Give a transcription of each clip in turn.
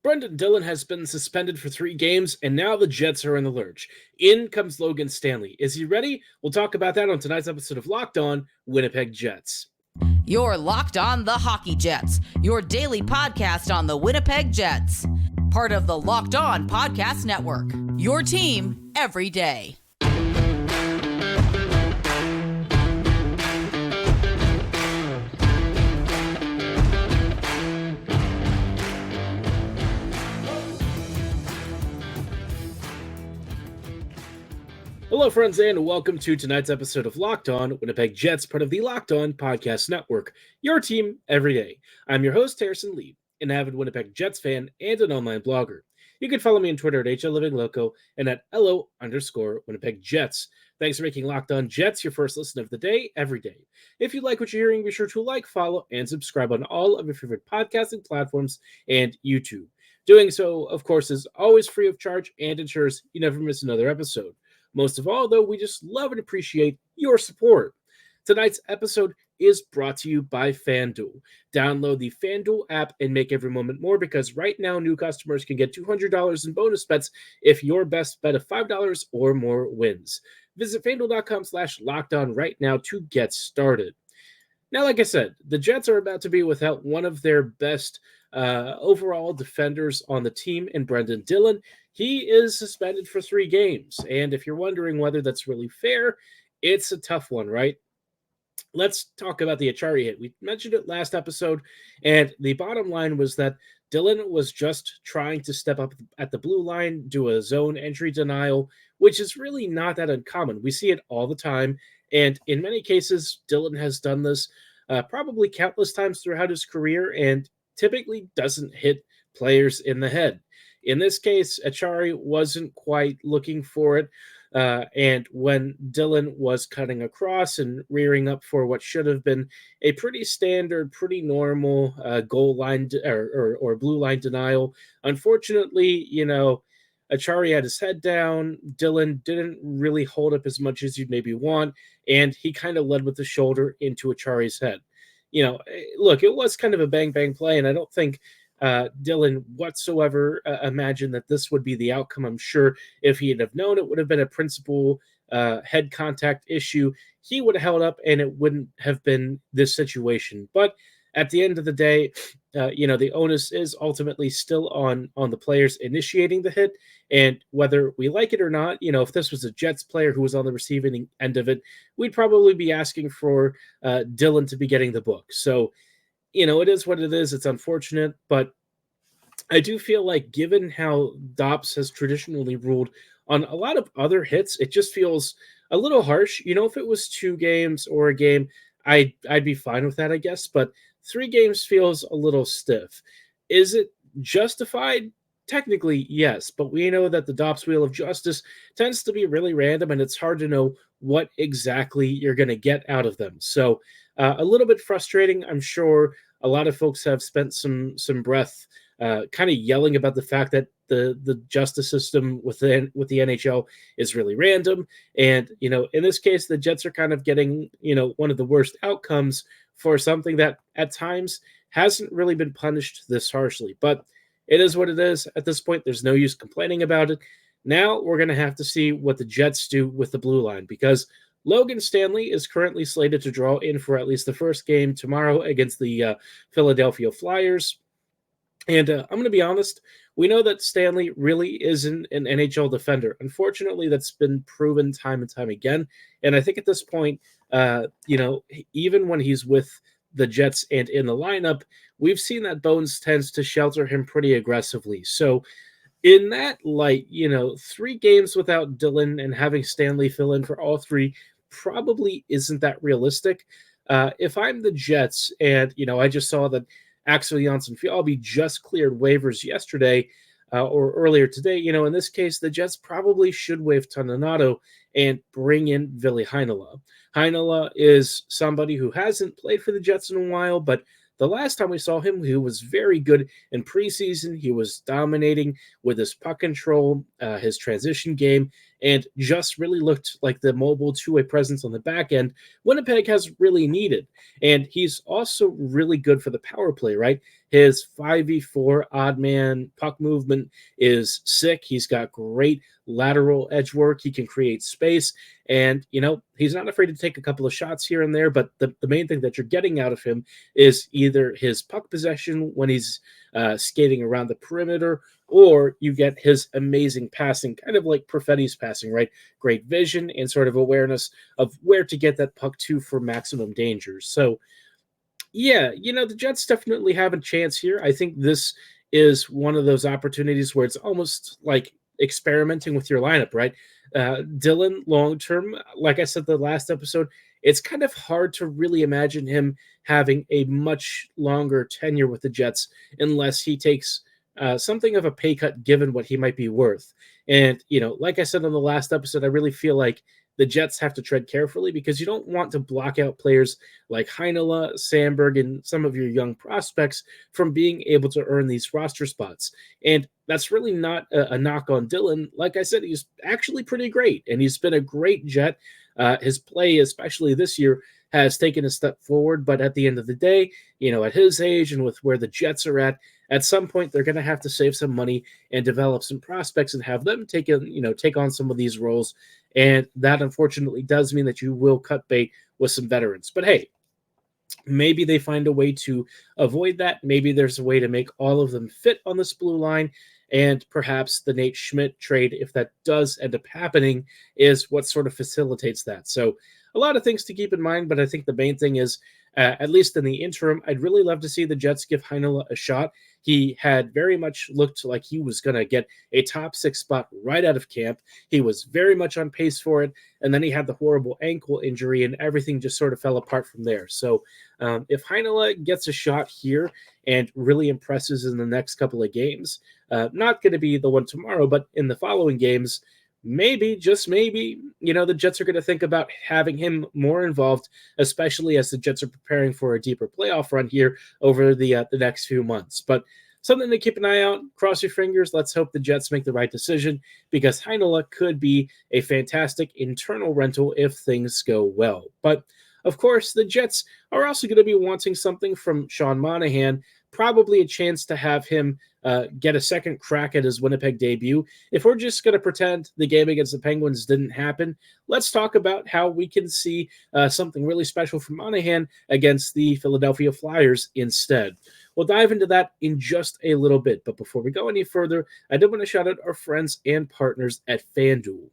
Brendan Dillon has been suspended for 3 games, and now the Jets are in the lurch. In comes Logan Stanley. Is he ready? We'll talk about that on tonight's episode of Locked On Winnipeg Jets. You're Locked On the Hockey Jets, your daily podcast on the Winnipeg Jets. Part of the Locked On Podcast Network, your team every day. Hello, friends, and welcome to tonight's episode of Locked On Winnipeg Jets, part of the Locked On Podcast Network, your team every day. I'm your host, Harrison Lee, an avid Winnipeg Jets fan and an online blogger. You can follow me on Twitter at HLLivingLoco and at LO_Winnipeg Jets. Thanks for making Locked On Jets your first listen of the day, every day. If you like what you're hearing, be sure to like, follow, and subscribe on all of your favorite podcasting platforms and YouTube. Doing so, of course, is always free of charge and ensures you never miss another episode. Most of all, though, we just love and appreciate your support. Tonight's episode is brought to you by FanDuel. Download the FanDuel app and make every moment more, because right now new customers can get $200 in bonus bets if your best bet of $5 or more wins. Visit FanDuel.com/lockedon right now to get started. Now, like I said, the Jets are about to be without one of their best overall defenders on the team in Brendan Dillon. He is suspended for 3 games. And if you're wondering whether that's really fair, it's a tough one, right? Let's talk about the Achari hit. We mentioned it last episode, and the bottom line was that Dillon was just trying to step up at the blue line, do a zone entry denial, which is really not that uncommon. We see it all the time, and in many cases, Dillon has done this probably countless times throughout his career, and typically doesn't hit players in the head. In this case, Achari wasn't quite looking for it, and when Dillon was cutting across and rearing up for what should have been a pretty standard, pretty normal goal line or blue line denial, unfortunately, Achari had his head down. Dillon didn't really hold up as much as you'd maybe want, and he kind of led with the shoulder into Achari's head. Look, it was kind of a bang-bang play, and I don't think Dillon whatsoever imagined that this would be the outcome. I'm sure if he had have known it would have been a principal head contact issue, he would have held up and it wouldn't have been this situation. But at the end of the day, the onus is ultimately still on the players initiating the hit. And whether we like it or not, if this was a Jets player who was on the receiving end of it, we'd probably be asking for Dillon to be getting the book. So, it is what it is. It's unfortunate, but I do feel like, given how Dops has traditionally ruled on a lot of other hits, it just feels a little harsh. If it was 2 games or a game, I'd be fine with that, I guess. But 3 games feels a little stiff. Is it justified? Technically, yes. But we know that the Dops wheel of justice tends to be really random, and it's hard to know what exactly you're going to get out of them. So a little bit frustrating. I'm sure a lot of folks have spent some breath kind of yelling about the fact that the justice system with the NHL is really random. And, in this case, the Jets are kind of getting, one of the worst outcomes for something that at times hasn't really been punished this harshly. But it is what it is. At this point, there's no use complaining about it. Now we're going to have to see what the Jets do with the blue line, because Logan Stanley is currently slated to draw in for at least the first game tomorrow against the Philadelphia Flyers. And I'm going to be honest, we know that Stanley really isn't an NHL defender. Unfortunately, that's been proven time and time again. And I think at this point, even when he's with the Jets and in the lineup, we've seen that Bones tends to shelter him pretty aggressively. So in that light, 3 games without Dillon and having Stanley fill in for all 3 probably isn't that realistic. If I'm the Jets and, I just saw that Axel Jonsson-Fjallby just cleared waivers yesterday or earlier today, in this case, the Jets probably should waive Toninato and bring in Ville Heinola. Heinola is somebody who hasn't played for the Jets in a while, but the last time we saw him, he was very good in preseason. He was dominating with his puck control, his transition game, and just really looked like the mobile two-way presence on the back end Winnipeg has really needed. And he's also really good for the power play, right? His 5v4 odd man puck movement is sick. He's got great lateral edge work. He can create space. And, he's not afraid to take a couple of shots here and there. But the main thing that you're getting out of him is either his puck possession when he's skating around the perimeter, or you get his amazing passing, kind of like Perfetti's passing, right? Great vision and sort of awareness of where to get that puck to for maximum danger. So, yeah, the Jets definitely have a chance here. I think this is one of those opportunities where it's almost like experimenting with your lineup, right? Dillon, long term, like I said the last episode, it's kind of hard to really imagine him having a much longer tenure with the Jets unless he takes something of a pay cut given what he might be worth. And, like I said on the last episode, I really feel like the Jets have to tread carefully because you don't want to block out players like Heinola, Sandberg, and some of your young prospects from being able to earn these roster spots. And that's really not a knock on Dillon. Like I said, he's actually pretty great, and he's been a great Jet. His play, especially this year, has taken a step forward. But at the end of the day, at his age and with where the Jets are at some point they're going to have to save some money and develop some prospects and have them take on some of these roles. And that unfortunately does mean that you will cut bait with some veterans. But hey, maybe they find a way to avoid that. Maybe there's a way to make all of them fit on this blue line. And perhaps the Nate Schmidt trade, if that does end up happening, is what sort of facilitates that. So a lot of things to keep in mind, but I think the main thing is, at least in the interim, I'd really love to see the Jets give Heinola a shot. He had very much looked like he was going to get a top 6 spot right out of camp. He was very much on pace for it, and then he had the horrible ankle injury, and everything just sort of fell apart from there. So if Heinola gets a shot here and really impresses in the next couple of games, not going to be the one tomorrow, but in the following games, maybe, just maybe, the Jets are going to think about having him more involved, especially as the Jets are preparing for a deeper playoff run here over the next few months. But something to keep an eye out. Cross your fingers. Let's hope the Jets make the right decision because Heinola could be a fantastic internal rental if things go well. But of course, the Jets are also going to be wanting something from Sean Monahan, probably a chance to have him get a second crack at his Winnipeg debut. If we're just going to pretend the game against the Penguins didn't happen, let's talk about how we can see something really special from Monahan against the Philadelphia Flyers instead. We'll dive into that in just a little bit. But before we go any further, I did want to shout out our friends and partners at FanDuel.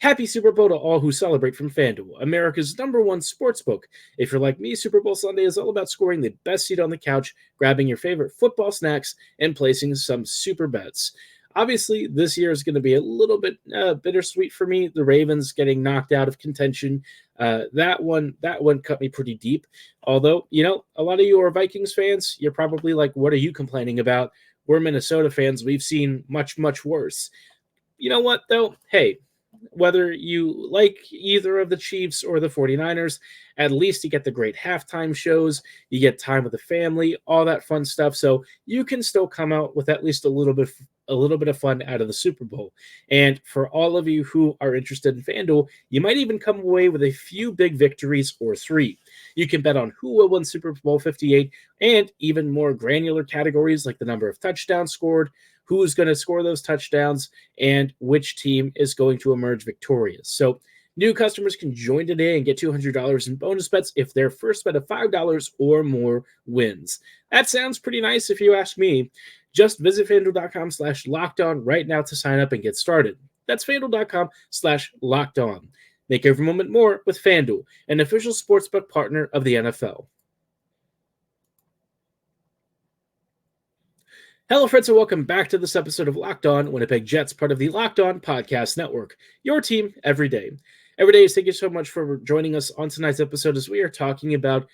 Happy Super Bowl to all who celebrate from FanDuel, America's #1 sportsbook. If you're like me, Super Bowl Sunday is all about scoring the best seat on the couch, grabbing your favorite football snacks, and placing some super bets. Obviously, this year is going to be a little bit bittersweet for me. The Ravens getting knocked out of contention. That one cut me pretty deep. Although, a lot of you are Vikings fans. You're probably like, what are you complaining about? We're Minnesota fans. We've seen much, much worse. You know what, though? Hey, whether you like either of the Chiefs or the 49ers, at least you get the great halftime shows, you get time with the family, all that fun stuff. So you can still come out with at least a little bit of fun out of the Super Bowl. And for all of you who are interested in FanDuel, you might even come away with a few big victories or 3. You can bet on who will win Super Bowl 58 and even more granular categories like the number of touchdowns scored, who's going to score those touchdowns, and which team is going to emerge victorious. So new customers can join today and get $200 in bonus bets if their first bet of $5 or more wins. That sounds pretty nice if you ask me. Just visit FanDuel.com/lockedon right now to sign up and get started. That's FanDuel.com/lockedon. Make every moment more with FanDuel, an official sportsbook partner of the NFL. Hello, friends, and welcome back to this episode of Locked On Winnipeg Jets, part of the Locked On Podcast Network, your team every day. Every day, thank you so much for joining us on tonight's episode as we are talking about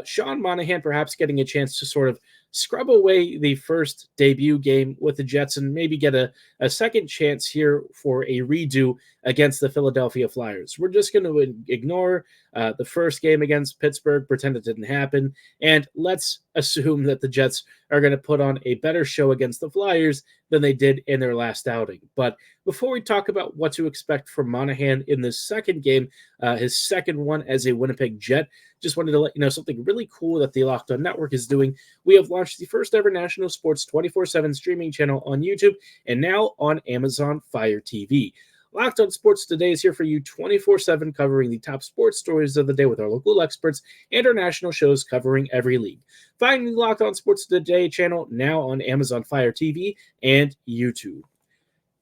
Sean Monahan perhaps getting a chance to sort of scrub away the first debut game with the Jets and maybe get a second chance here for a redo against the Philadelphia Flyers. We're just going to ignore the first game against Pittsburgh, pretend it didn't happen, and let's assume that the Jets are going to put on a better show against the Flyers than they did in their last outing. But before we talk about what to expect from Monahan in this second game, his second one as a Winnipeg Jet, just wanted to let you know something really cool that the Locked On Network is doing. We have launched the first ever national sports 24/7 streaming channel on YouTube and now on Amazon Fire TV. Locked On Sports Today is here for you 24/7, covering the top sports stories of the day with our local experts and our national shows covering every league. Find the Locked On Sports Today channel now on Amazon Fire TV and YouTube.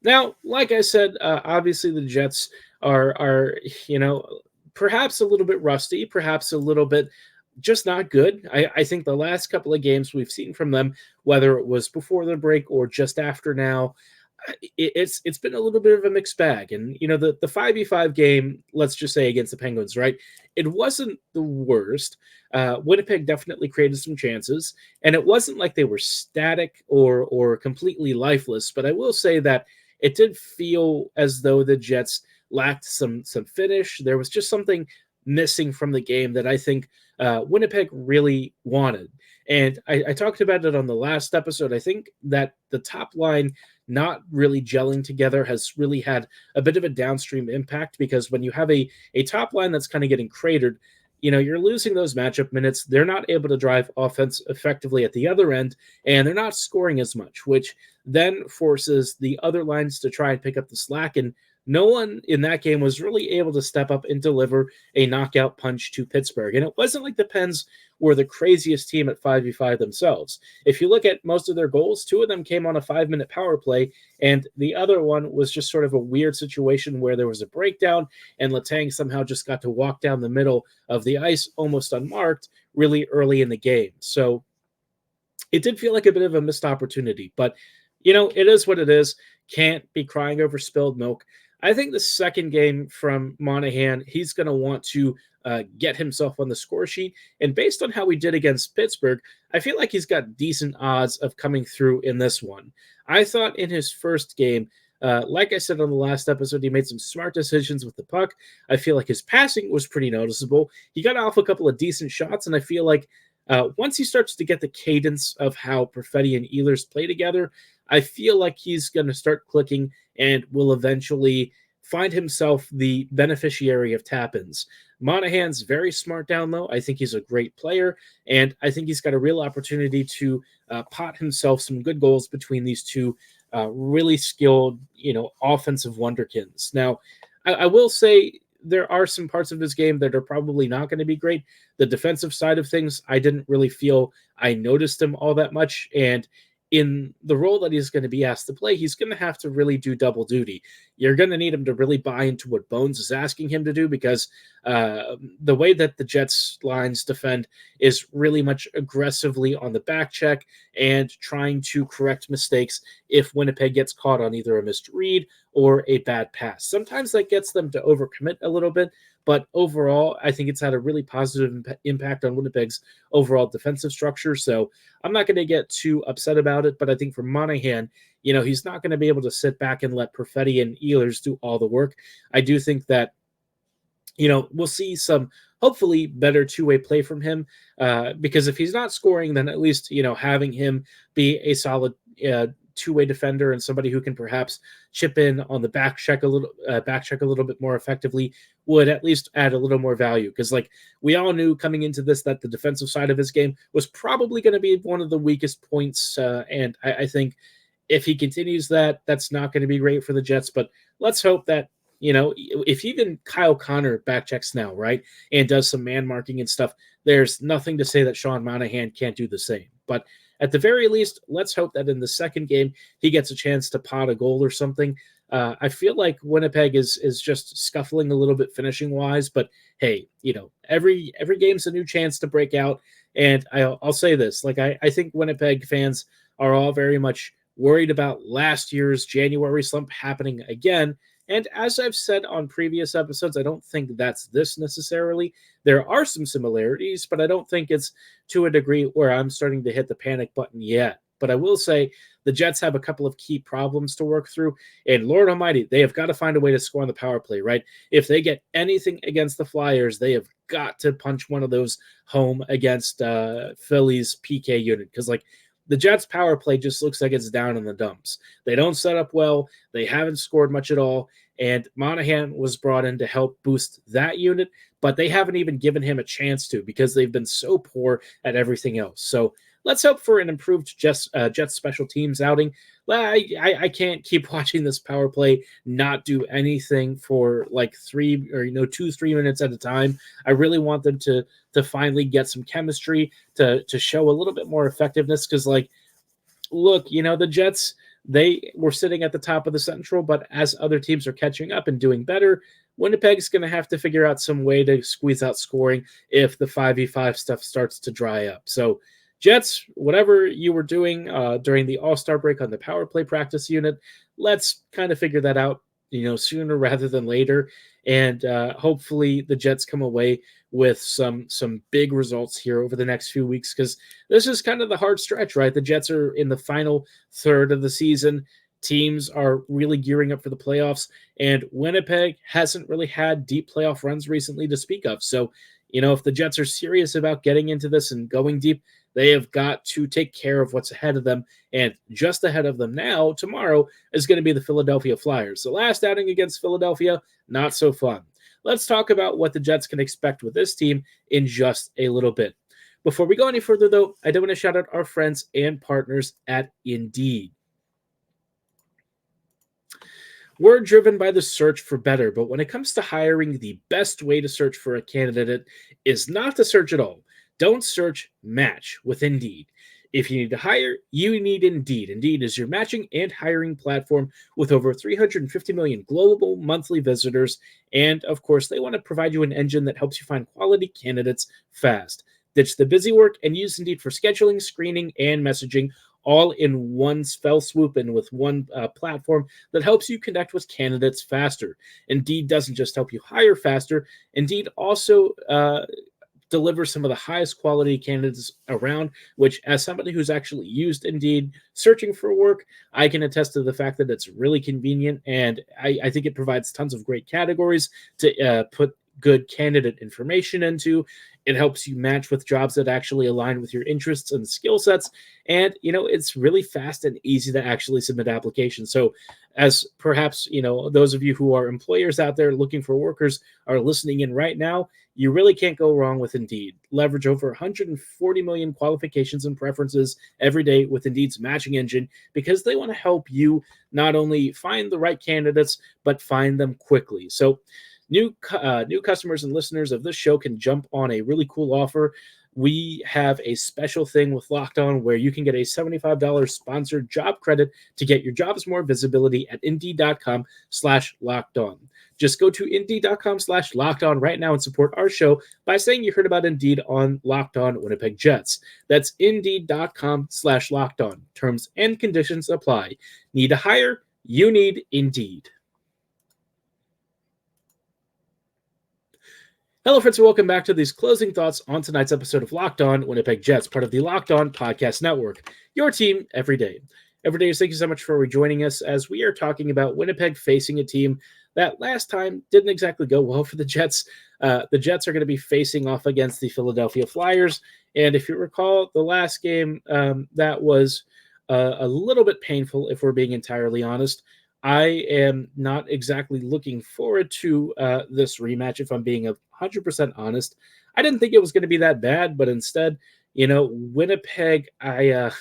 Now, like I said, obviously the Jets are perhaps a little bit rusty, perhaps a little bit just not good. I think the last couple of games we've seen from them, whether it was before the break or just after now, it's been a little bit of a mixed bag. And, the 5v5 game, let's just say against the Penguins, right? It wasn't the worst. Winnipeg definitely created some chances, and it wasn't like they were static or completely lifeless. But I will say that it did feel as though the Jets lacked some finish. There was just something missing from the game that I think Winnipeg really wanted. And I talked about it on the last episode. I think that the top line not really gelling together has really had a bit of a downstream impact, because when you have a top line that's kind of getting cratered, you're losing those matchup minutes. They're not able to drive offense effectively at the other end, and they're not scoring as much, which then forces the other lines to try and pick up the slack. And no one in that game was really able to step up and deliver a knockout punch to Pittsburgh. And it wasn't like the Pens were the craziest team at 5v5 themselves. If you look at most of their goals, 2 of them came on a 5-minute power play, and the other one was just sort of a weird situation where there was a breakdown, and Letang somehow just got to walk down the middle of the ice almost unmarked really early in the game. So it did feel like a bit of a missed opportunity, but it is what it is. Can't be crying over spilled milk. I think the second game from Monahan, he's going to want to get himself on the score sheet. And based on how he did against Pittsburgh, I feel like he's got decent odds of coming through in this one. I thought in his first game, like I said on the last episode, he made some smart decisions with the puck. I feel like his passing was pretty noticeable. He got off a couple of decent shots, and I feel like once he starts to get the cadence of how Perfetti and Ehlers play together, I feel like he's going to start clicking and will eventually find himself the beneficiary of tap-ins. Monahan's very smart down low. I think he's a great player, and I think he's got a real opportunity to pot himself some good goals between these two really skilled, offensive wonderkins. Now, I will say there are some parts of his game that are probably not going to be great. The defensive side of things, I didn't really feel I noticed him all that much, and in the role that he's going to be asked to play, he's going to have to really do double duty. You're going to need him to really buy into what Bones is asking him to do, because the way that the Jets lines defend is really much aggressively on the back check and trying to correct mistakes if Winnipeg gets caught on either a missed read or a bad pass. Sometimes that gets them to overcommit a little bit, but overall, I think it's had a really positive impact on Winnipeg's overall defensive structure. So I'm not going to get too upset about it, but I think for Monahan, he's not going to be able to sit back and let Perfetti and Ehlers do all the work. I do think that, we'll see some hopefully better two-way play from him, because if he's not scoring, then at least, having him be a solid two-way defender and somebody who can perhaps chip in on the back check a little bit more effectively would at least add a little more value. Because we all knew coming into this that the defensive side of his game was probably going to be one of the weakest points, and I think if he continues that, that's not going to be great for the Jets. But let's hope that, if even Kyle Connor backchecks now, right, and does some man marking and stuff, there's nothing to say that Sean Monahan can't do the same. But at the very least, let's hope that in the second game, he gets a chance to pot a goal or something. I feel like Winnipeg is just scuffling a little bit finishing wise, but hey, every game's a new chance to break out. And I'll say this, I think Winnipeg fans are all very much worried about last year's January slump happening again. And as I've said on previous episodes, I don't think that's this necessarily. There are some similarities, but I don't think it's to a degree where I'm starting to hit the panic button yet. But I will say the Jets have a couple of key problems to work through, and Lord Almighty, they have got to find a way to score on the power play, right? If they get anything against the Flyers, they have got to punch one of those home against Philly's PK unit, because like the Jets power play just looks like it's down in the dumps. They don't set up well. They haven't scored much at all. And Monahan was brought in to help boost that unit, but they haven't even given him a chance to because they've been so poor at everything else. So let's hope for an improved Jets special teams outing. I can't keep watching this power play not do anything for like 2-3 minutes at a time. I really want them to finally get some chemistry, to show a little bit more effectiveness, because like, look, the Jets, they were sitting at the top of the Central, but as other teams are catching up and doing better, Winnipeg's going to have to figure out some way to squeeze out scoring if the 5v5 stuff starts to dry up. So Jets, whatever you were doing during the All-Star break on the power play practice unit, let's kind of figure that out, sooner rather than later. And hopefully the Jets come away with some big results here over the next few weeks, because this is kind of the hard stretch, right? The Jets are in the final third of the season. Teams are really gearing up for the playoffs, and Winnipeg hasn't really had deep playoff runs recently to speak of. So, if the Jets are serious about getting into this and going deep, they have got to take care of what's ahead of them. And just ahead of them now, tomorrow, is going to be the Philadelphia Flyers. The last outing against Philadelphia, not so fun. Let's talk about what the Jets can expect with this team in just a little bit. Before we go any further, though, I do want to shout out our friends and partners at Indeed. We're driven by the search for better, but when it comes to hiring, the best way to search for a candidate is not to search at all. Don't search, match with Indeed. If you need to hire, you need Indeed. Indeed is your matching and hiring platform with over 350 million global monthly visitors. And of course, they want to provide you an engine that helps you find quality candidates fast. Ditch the busy work and use Indeed for scheduling, screening, and messaging, all in one fell swoop and with one platform that helps you connect with candidates faster. Indeed doesn't just help you hire faster. Indeed also deliver some of the highest quality candidates around, which, as somebody who's actually used Indeed searching for work, I can attest to the fact that it's really convenient, and I think it provides tons of great categories to put good candidate information into. It helps you match with jobs that actually align with your interests and skill sets. And, it's really fast and easy to actually submit applications. So as perhaps, those of you who are employers out there looking for workers are listening in right now, you really can't go wrong with Indeed. Leverage over 140 million qualifications and preferences every day with Indeed's matching engine, because they want to help you not only find the right candidates, but find them quickly. So New customers and listeners of this show can jump on a really cool offer. We have a special thing with Locked On where you can get a $75 sponsored job credit to get your jobs more visibility at Indeed.com/lockedon. Just go to Indeed.com/lockedon right now and support our show by saying you heard about Indeed on Locked On Winnipeg Jets. That's Indeed.com/lockedon. Terms and conditions apply. Need to hire? You need Indeed. Hello, friends, and welcome back to these closing thoughts on tonight's episode of Locked On Winnipeg Jets, part of the Locked On Podcast Network, your team every day. Every day, thank you so much for rejoining us as we are talking about Winnipeg facing a team that last time didn't exactly go well for the Jets. The Jets are going to be facing off against the Philadelphia Flyers, and if you recall, the last game, that was a little bit painful, if we're being entirely honest. I am not exactly looking forward to this rematch, if I'm being 100% honest. I didn't think it was going to be that bad, but instead, Winnipeg, the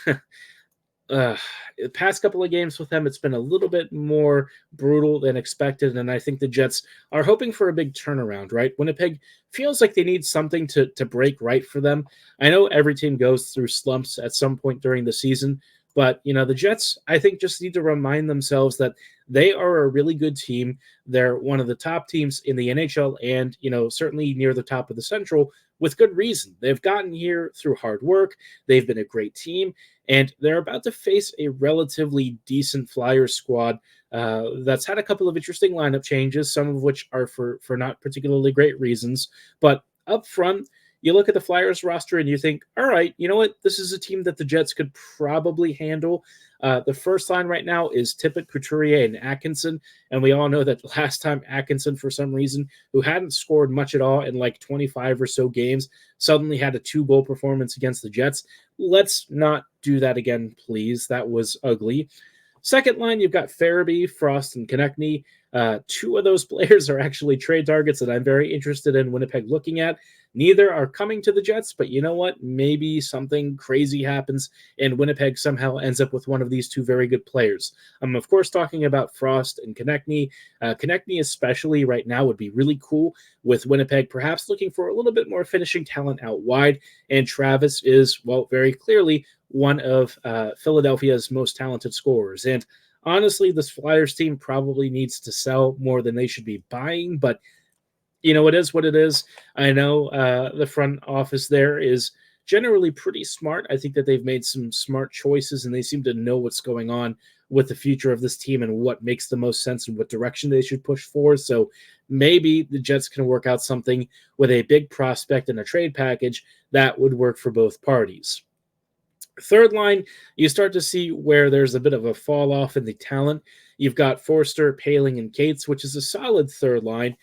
past couple of games with them, it's been a little bit more brutal than expected, and I think the Jets are hoping for a big turnaround, right? Winnipeg feels like they need something to break right for them. I know every team goes through slumps at some point during the season, but, the Jets, I think, just need to remind themselves that they are a really good team. They're one of the top teams in the NHL and, certainly near the top of the Central with good reason. They've gotten here through hard work. They've been a great team, and they're about to face a relatively decent Flyers squad that's had a couple of interesting lineup changes, some of which are for not particularly great reasons. But up front, you look at the Flyers roster and you think, all right, you know what? This is a team that the Jets could probably handle. The first line right now is Tippett, Couturier, and Atkinson. And we all know that last time Atkinson, for some reason, who hadn't scored much at all in like 25 or so games, suddenly had a 2-goal performance against the Jets. Let's not do that again, please. That was ugly. Second line, you've got Farabee, Frost, and Konechny. 2 of those players are actually trade targets that I'm very interested in Winnipeg looking at. Neither are coming to the Jets, but you know what? Maybe something crazy happens and Winnipeg somehow ends up with one of these 2 very good players. I'm, of course, talking about Frost and Konechny. Konechny especially right now would be really cool with Winnipeg perhaps looking for a little bit more finishing talent out wide. And Travis is, well, very clearly one of Philadelphia's most talented scorers. And honestly, this Flyers team probably needs to sell more than they should be buying, but you know, it is what it is. I know the front office there is generally pretty smart. I think that they've made some smart choices and they seem to know what's going on with the future of this team and what makes the most sense and what direction they should push for. So maybe the Jets can work out something with a big prospect and a trade package that would work for both parties. Third line, you start to see where there's a bit of a fall off in the talent. You've got Forster, Paling, and Cates, which is a solid third line.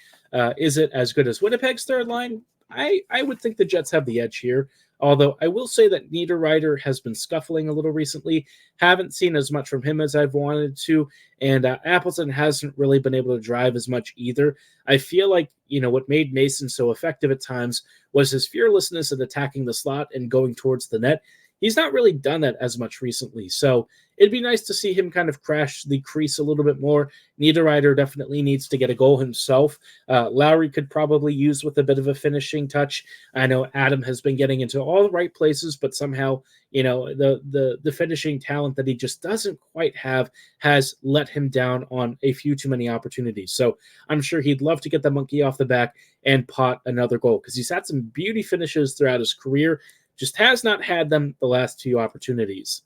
Is it as good as Winnipeg's third line? I would think the Jets have the edge here. Although I will say that Niederreiter has been scuffling a little recently. Haven't seen as much from him as I've wanted to. And Appleton hasn't really been able to drive as much either. I feel like, you know, what made Mason so effective at times was his fearlessness in attacking the slot and going towards the net. He's not really done that as much recently. So it'd be nice to see him kind of crash the crease a little bit more. Niederreiter definitely needs to get a goal himself. Lowry could probably use with a bit of a finishing touch. I know Adam has been getting into all the right places, but somehow, you know, the finishing talent that he just doesn't quite have has let him down on a few too many opportunities. So I'm sure he'd love to get the monkey off the back and pot another goal because he's had some beauty finishes throughout his career. Just has not had them the last 2 opportunities.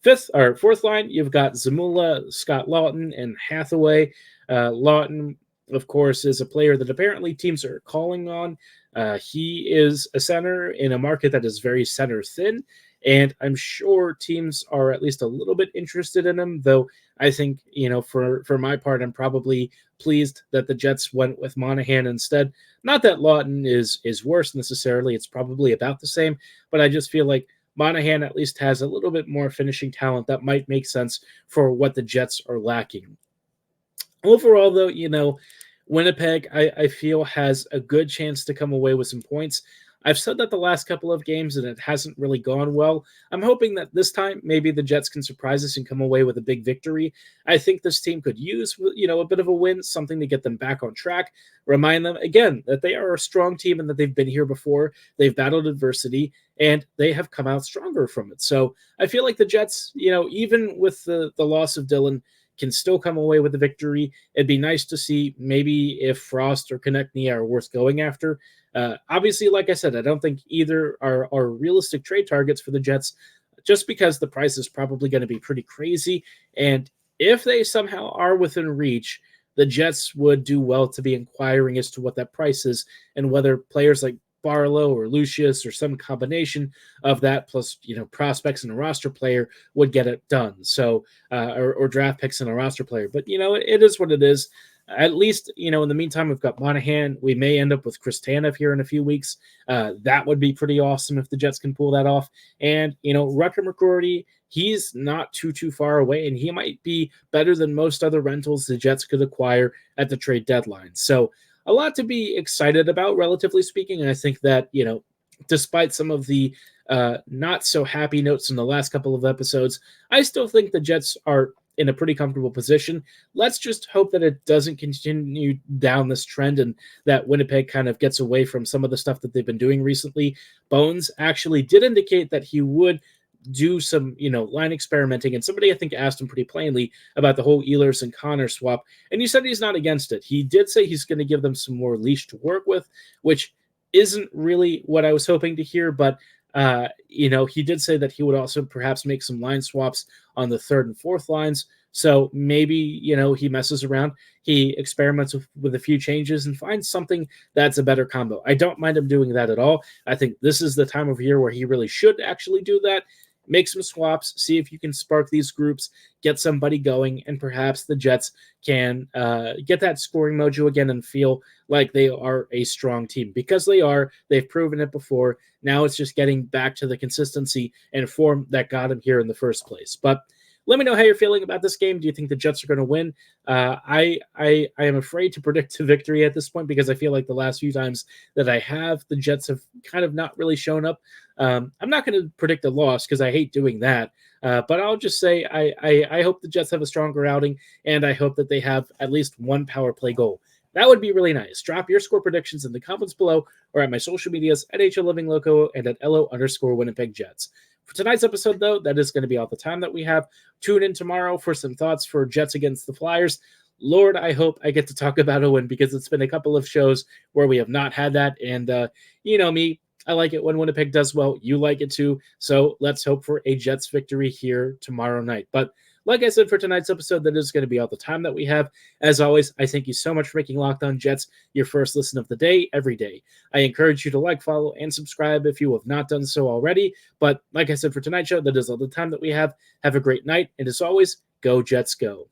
Fourth line, you've got Zamula, Scott Lawton, and Hathaway. Lawton, of course, is a player that apparently teams are calling on. He is a center in a market that is very center thin, and I'm sure teams are at least a little bit interested in him, though I think, you know, for my part, I'm probably pleased that the Jets went with Monahan instead. Not that Lawton is worse necessarily. It's probably about the same, but I just feel like Monahan at least has a little bit more finishing talent that might make sense for what the Jets are lacking. Overall, though, you know, Winnipeg, I feel, has a good chance to come away with some points. I've said that the last couple of games, and it hasn't really gone well. I'm hoping that this time maybe the Jets can surprise us and come away with a big victory. I think this team could use, you know, a bit of a win, something to get them back on track. Remind them, again, that they are a strong team and that they've been here before. They've battled adversity, and they have come out stronger from it. So I feel like the Jets, you know, even with the loss of Dillon, can still come away with a victory. It'd be nice to see maybe if Frost or Konechny are worth going after. Obviously, like I said, I don't think either are realistic trade targets for the Jets just because the price is probably going to be pretty crazy. And if they somehow are within reach, the Jets would do well to be inquiring as to what that price is and whether players like Barlow or Lucius or some combination of that plus, you know, prospects and a roster player would get it done. So, or draft picks and a roster player. But, you know, it is what it is. At least, you know, in the meantime, we've got Monahan. We may end up with Chris Tanev here in a few weeks. That would be pretty awesome if the Jets can pull that off. And, you know, Rutger McGroarty, he's not too far away, and he might be better than most other rentals the Jets could acquire at the trade deadline. So a lot to be excited about, relatively speaking. And I think that, you know, despite some of the not so happy notes in the last couple of episodes, I still think the Jets are in a pretty comfortable position. Let's just hope that it doesn't continue down this trend and that Winnipeg kind of gets away from some of the stuff that they've been doing recently. Bones actually did indicate that he would do some, you know, line experimenting. And somebody, I think, asked him pretty plainly about the whole Ehlers and Connor swap. And he said he's not against it. He did say he's going to give them some more leash to work with, which isn't really what I was hoping to hear. But, you know, he did say that he would also perhaps make some line swaps on the third and fourth lines. So maybe, he messes around, he experiments with a few changes and finds something that's a better combo. I don't mind him doing that at all. I think this is the time of year where he really should actually do that. Make some swaps, see if you can spark these groups, get somebody going, and perhaps the Jets can get that scoring mojo again and feel like they are a strong team, because they are. They've proven it before. Now it's just getting back to the consistency and form that got them here in the first place. But let me know how you're feeling about this game. Do you think the Jets are going to win? I am afraid to predict a victory at this point, because I feel like the last few times that I have, the Jets have kind of not really shown up. I'm not going to predict a loss because I hate doing that. But I'll just say I hope the Jets have a stronger outing, and I hope that they have at least one power play goal. That would be really nice. Drop your score predictions in the comments below or at my social medias at HLivingLoco and at LO_Winnipeg Jets. For tonight's episode, though, that is going to be all the time that we have. Tune in tomorrow for some thoughts for Jets against the Flyers. Lord, I hope I get to talk about a win, because it's been a couple of shows where we have not had that. And you know me, I like it when Winnipeg does well. You like it too. So let's hope for a Jets victory here tomorrow night. But like I said, for tonight's episode, that is going to be all the time that we have. As always, I thank you so much for making Locked On Jets your first listen of the day every day. I encourage you to like, follow, and subscribe if you have not done so already. But like I said, for tonight's show, that is all the time that we have. Have a great night. And as always, go Jets, go.